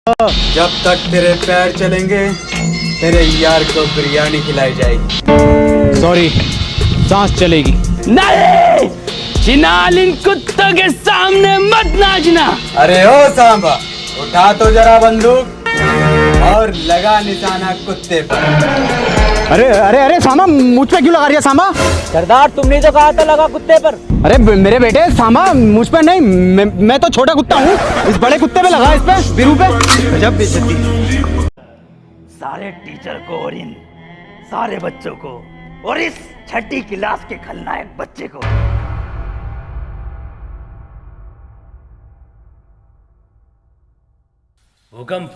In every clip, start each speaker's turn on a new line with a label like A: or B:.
A: जब तक तेरे पैर चलेंगे तेरे यार को बिरयानी खिलाई जाएगी।
B: सॉरी, सांस चलेगी।
C: नहीं, चिनाल इन कुत्तों के सामने मत नाचना।
A: अरे ओ सांबा, उठा तो जरा बंदूक और लगा निशाना कुत्ते पर।
B: अरे अरे अरे सामा, मुझ पे क्यों लगा रही है सामा?
C: सरदार, तुमने तो कहा था लगा कुत्ते पर।
B: अरे मेरे बेटे सामा, मुझ पे नहीं, मैं तो छोटा कुत्ता हूँ, इस बड़े कुत्ते पे लगा, इस पे बिरू पे। गजब बेइज्जती।
C: सारे टीचर को और इन सारे बच्चों को और इस छठी क्लास के खलनायक बच्चे को भूकंप।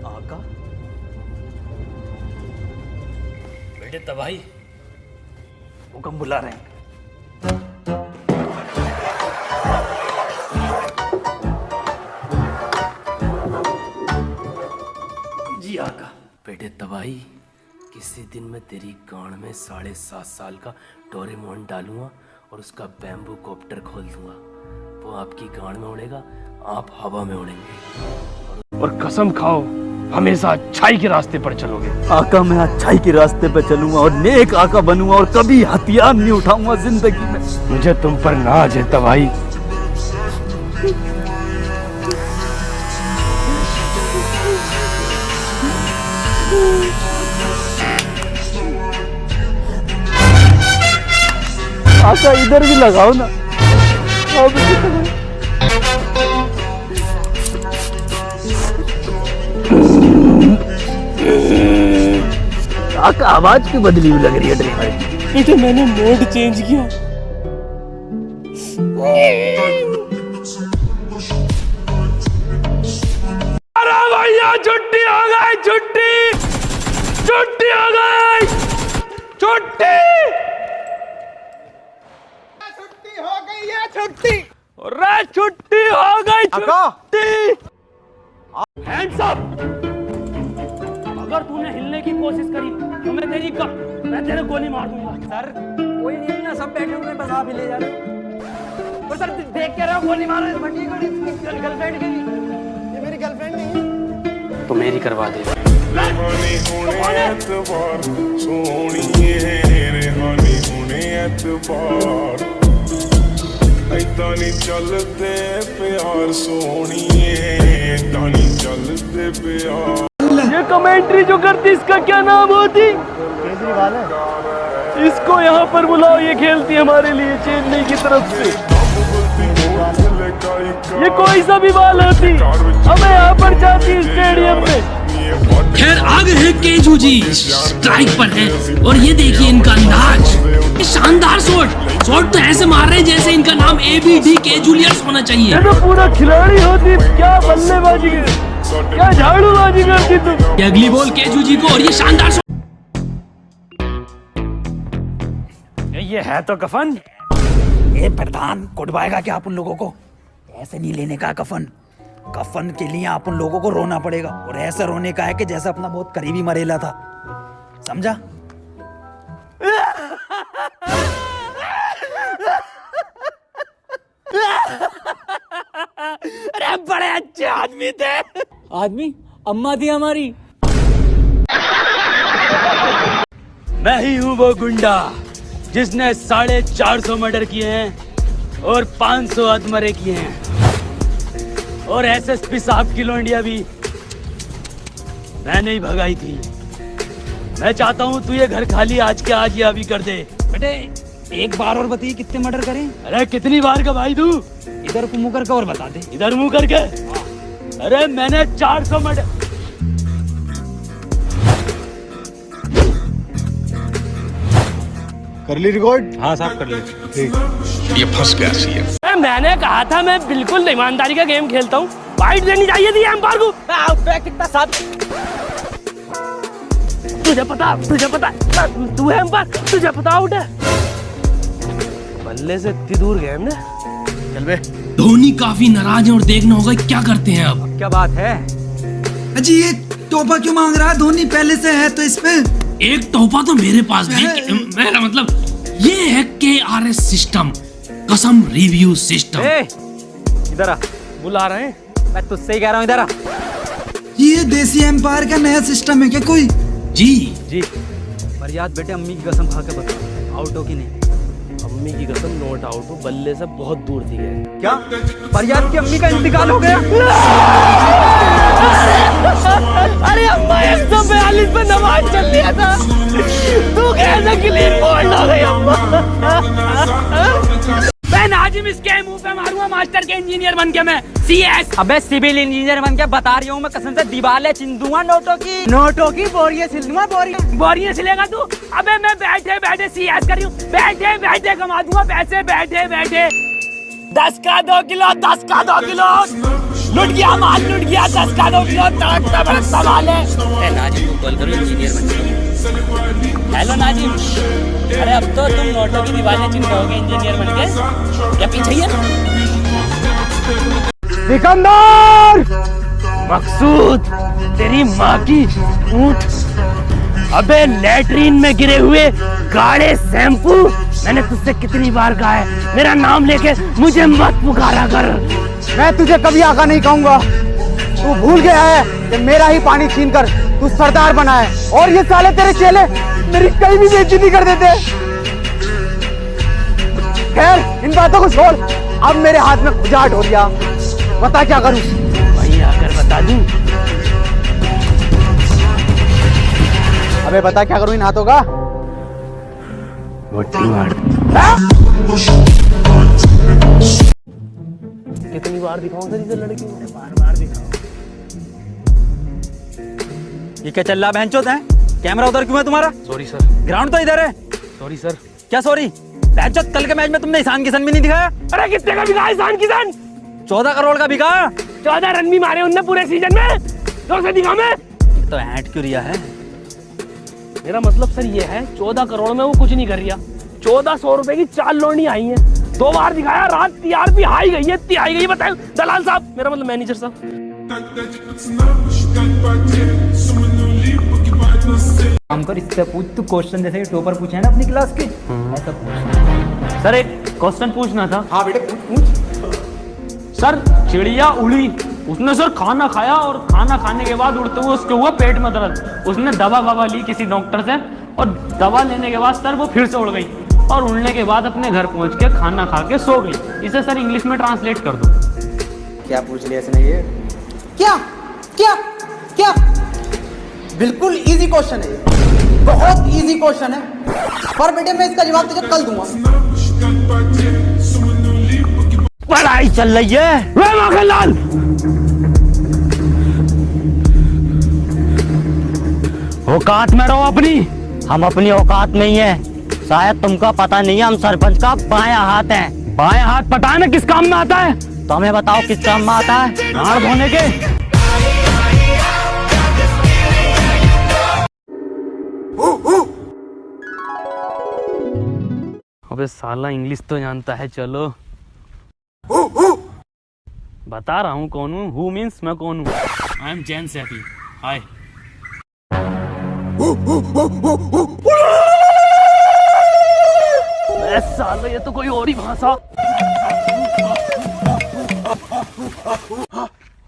C: आका, बेटे तबाही, भूकंप बुला रहे हैं। जी आका। बेटे तबाही, किसी दिन मैं तेरी गांड में 7.5 साल का डोरेमोन डालूंगा और उसका बैम्बू कॉप्टर खोल दूंगा। वो आपकी गांड में उड़ेगा, आप हवा में उड़ेंगे।
D: और कसम खाओ हमेशा अच्छाई के रास्ते पर चलोगे।
C: आका, मैं अच्छाई के रास्ते पर चलूंगा और नेक आका बनूंगा और कभी हथियार नहीं उठाऊंगा जिंदगी में।
D: मुझे तुम पर नाज है तबाही।
C: आका, इधर भी लगाओ ना। आका, आवाज क्यों बदली हुई लग रही है ड्रीमर?
D: बेटे मैंने मोड चेंज किया। अरे भैया, छुट्टी हो गई, छुट्टी हो गई, छुट्टी हो गई है, छुट्टी। अरे छुट्टी हो गई, छुट्टी। Hands up. अगर तूने हिलने की कोशिश करी तो मैं तेरे गोली मार दूंगा।
C: सर, कोई नहीं ना, सब बैठे हुए, बस आप ही ले जा रहे हो। और सर, देख के रहो, गोली मारो इस भट्टी को। गर्लफ्रेंड के लिए, ये मेरी गर्लफ्रेंड नहीं है।
D: तो मेरी करवा दे।
E: रेहानी होने एतबार सोहणीए, रेहानी होने एतबार, ऐदां नहीं चलदे प्यार सोहणीए, ऐदां नहीं चलदे प्यार।
D: ये कमेंट्री जो करती इसका क्या नाम होती? केजरीवाल है। इसको यहाँ पर बुलाओ, ये खेलती हमारे लिए चेन्नई की तरफ से। ये कोई सा भी बाल होती, हमें यहाँ पर जाती स्टेडियम में।
F: खैर आ गए हैं केजू जी, स्ट्राइक पर हैं और ये देखिए इनका अंदाज, शानदार शॉट तो ऐसे मार रहे हैं जैसे इनका नाम ABD केजूलियर्स होना चाहिए।
D: ये तो पूरा खिलाड़ी होती, क्या बल्लेबाजी, क्या झाड़ूबाजी करती तुम।
F: ये अगली बॉल केजू जी को और ये शानदार शॉट।
D: ये है तो कफन।
C: ये प्रधान कुटवाएगा क्या आप उन लोगों को? ऐसे नहीं लेने का कफन। कफन के लिए आप उन लोगों को रोना पड़ेगा और ऐसा रोने का है कि जैसा अपना बहुत करीबी मरेला था, समझा? अरे बड़े अच्छे आदमी थे।
F: आदमी अम्मा थी हमारी।
D: मैं ही हूँ वो गुंडा जिसने 450 मर्डर किए हैं और 500 आत्महत्या किए हैं। और SSP साहब की लोंडिया भी मैंने ही भगाई थी। मैं चाहता हूँ तू ये घर खाली आज के आज ही अभी कर दे।
C: बेटे एक बार और बताइए, कितने मर्डर करें?
D: अरे कितनी बार का भाई तू?
C: इधर को मुंह करके और बता दे।
D: इधर मुंह करके। अरे मैंने 400 मर्डर।
B: कर ली रिकॉर्ड? हाँ साहब कर ली। ठीक।
E: ये फंस गया सीएम।
D: मैंने कहा था मैं बिल्कुल ईमानदारी का गेम खेलता हूँ। फाइट देनी चाहिए थी एम्पायर को।
C: कितना साथ
D: तुझे पता तू है एम्पायर, तुझे पता आउट है। बल्ले से इतनी दूर गए हमने। चल बे।
F: धोनी काफी नाराज है और देखना होगा क्या करते हैं अब।
C: क्या बात है?
G: अजी ये तोहफा क्यों मांग रहा है? धोनी पहले से है तो इस पे
F: एक तोहफा तो मेरे पास भी। मेरा मतलब ये है KRS सिस्टम। कसम रिव्यू सिस्टम।
B: इधर आ,
D: बुला रहे हैं।
B: मैं तुझसे ही कह रहा हूँ, इधर आ।
G: ये देसी एम्पायर का नया सिस्टम है क्या कोई?
F: जी
B: जी पर याद बेटे, अम्मी की कसम खा के बताओ, आउट हो कि नहीं?
D: अम्मी की कसम नोट आउट हो, बल्ले से बहुत दूर थी गए।
B: क्या फरियाद की अम्मी का इंतकाल हो गया?
D: अरे अम्मा 142 पे नमाज चल लिया था, तू कैसे क्लीन बोल्ड हो गई अम्मा? मैं नाजिम इसके मुंह पे मारूंगा मास्टर के इंजीनियर बन के, मैं CS।
B: अबे सिविल इंजीनियर बन के बता रही हूँ मैं, कसम से दीवारें चिन दूंगा नोटों की बोरियां सिल दूंगा,
D: बोरियां सिलेगा तू? अबे मैं बैठे बैठे CS कर रही हूँ, बैठे बैठे कमा दूंगा पैसे, बैठे बैठे। 10 का 2 किलो, 10 का 2 किलो लुट गया, माल लुट गया, 10 का 2 किलो तड़कता भड़कता माल है।
C: नाजिम को कॉल करो, इंजीनियर बन जाओ। हेलो नाजिम, अरे अब तो तुम नोटों की दीवारें चिन रहोगे इंजीनियर बन के, क्या पीछे ही है?
B: सिकंदर!
D: मकसूद तेरी माँ की ऊँट। अबे लैट्रीन में गिरे हुए गाढ़े शैम्पू, मैंने तुझसे कितनी बार कहा है मेरा नाम लेके मुझे मत पुकारा कर।
B: मैं तुझे कभी आका नहीं कहूंगा। तू भूल गया है कि मेरा ही पानी छीन कर तू सरदार बना है, और ये साले तेरे चेले मेरी कहीं भी बेइज्जती कर देते। खैर इन बातों को छोड़, अब मेरे हाथ में खुजाट हो गया, बता क्या करूं?
D: वहीं आकर बता दूं।
B: अबे बता क्या करूं इन हाथों का?
D: मुट्ठी मार। कितनी बार दिखाऊं सर इसे लड़की को? बार दिखाओ।
B: ये क्या चल रहा बहनचोद है? कैमरा उधर क्यों है तुम्हारा?
D: Sorry sir.
B: ग्राउंड तो इधर है।
D: Sorry sir.
B: क्या सॉरी? बहनचोद कल के मैच में तुमने ईशान किशन भी नहीं दिखाया।
D: अरे कितने का बिका ईशान किशन?
B: 14 करोड़ का बिका।
D: 14 रन भी मारे उनने पूरे सीजन में, जोर से दिखा मैं।
B: तो ऐंठ क्यों रिया है?
D: मेरा मतलब सर ये है 14 करोड़ में वो कुछ नहीं कर रिया। 1400 रुपए की 4 लोनी आई है, 2 बार दिखाया, रात TRP हाई गई है, हाई गई। बताओ दलाल साहब, मेरा मतलब मैनेजर साहब।
B: काम कर, इससे पूछ, तू क्वेश्चन जैसे टॉपर पूछे है ना अपनी क्लास के, ऐसा पूछ।
D: सर एक क्वेश्चन पूछना था।
B: हाँ बेटे पूछ।
D: सर चिड़िया उड़ी, उसने सर खाना खाया और खाना खाने के बाद उड़ते हुए उसके हुआ पेट में दर्द। उसने दवा ली किसी डॉक्टर से, और दवा लेने के बाद सर वो फिर से उड़ गई, और उड़ने के बाद अपने घर पहुंच के खाना खा के सो गई। इसे सर इंग्लिश में ट्रांसलेट कर दो।
B: क्या पूछ लिया इसने ये? क्या क्या क्या? बिल्कुल इजी क्वेश्चन है ये, बहुत इजी क्वेश्चन है, पर बेटे मैं इसका जवाब तुझे कल दूंगा।
D: पढ़ाई चल रही है माखनलाल। औकात में रहो अपनी।
H: हम अपनी औकात नहीं है, शायद तुमको पता नहीं है, हम सरपंच का बायां हाथ हैं।
D: बाएं हाथ पता है ना किस काम में आता है?
H: तो हमें बताओ किस काम में आता है?
D: हाथ धोने के। अबे साला इंग्लिश तो जानता है। चलो बता रहा हूँ कौन हूँ। हु मीन्स मैं कौन हूँ। I am Zain Saifi. Hi. साला ये तो कोई और ही भाषा।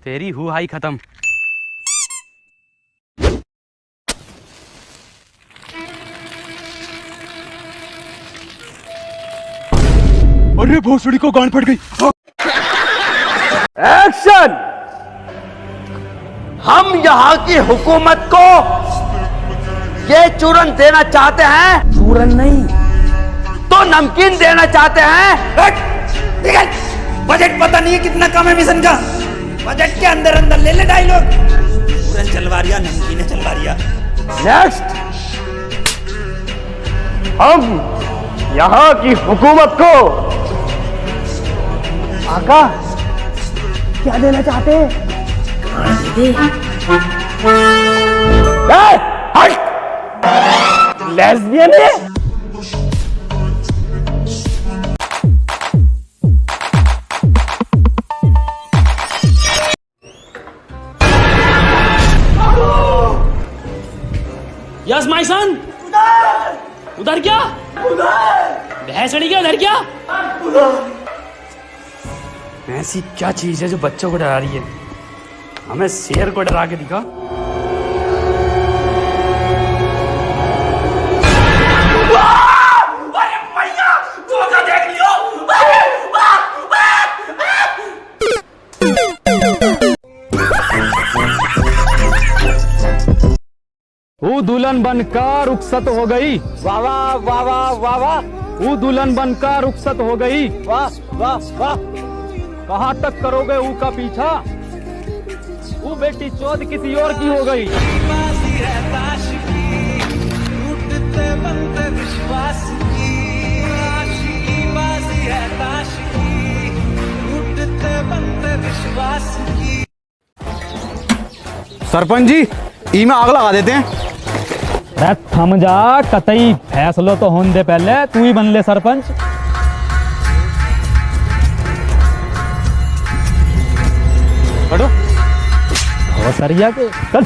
D: तेरी हु हाई खत्म।
B: अरे भोसड़ी को गांड फट गई।
D: एक्शन। हम यहाँ की हुकूमत को ये चूरन देना चाहते हैं। चूरन नहीं तो नमकीन देना चाहते हैं।
G: बजट पता नहीं है कितना कम है मिशन का, बजट के अंदर अंदर ले ले डायलॉग। चूरन चलवा रिया, नमकीन चलवा रिया।
D: नेक्स्ट। हम यहाँ की हुकूमत को आका क्या देना चाहते हैं? लेस्बियन है। Yes my son. उधर क्या? उधर भैंसड़ी क्या? उधर क्या? ऐसी क्या चीज है जो बच्चों को डरा रही है? हमें शेर को डरा के दिखा।
I: वो दुल्हन बनकर रुखसत हो गई।
H: वाह वाह वाह वाह वाह वाह
I: वो दुल्हन बनकर रुखसत हो गई।
H: वाह वाह वाह।
I: कहाँ तक करोगे ऊ का पीछा? वो बेटी चौध किसी और की हो गई।
B: सरपंच जी, ई में आग लगा देते हैं।
I: थम जा, कतई फैसलो तो होने दे, पहले तू ही बन ले सरपंच।
B: हटो।
I: सरिया के चल।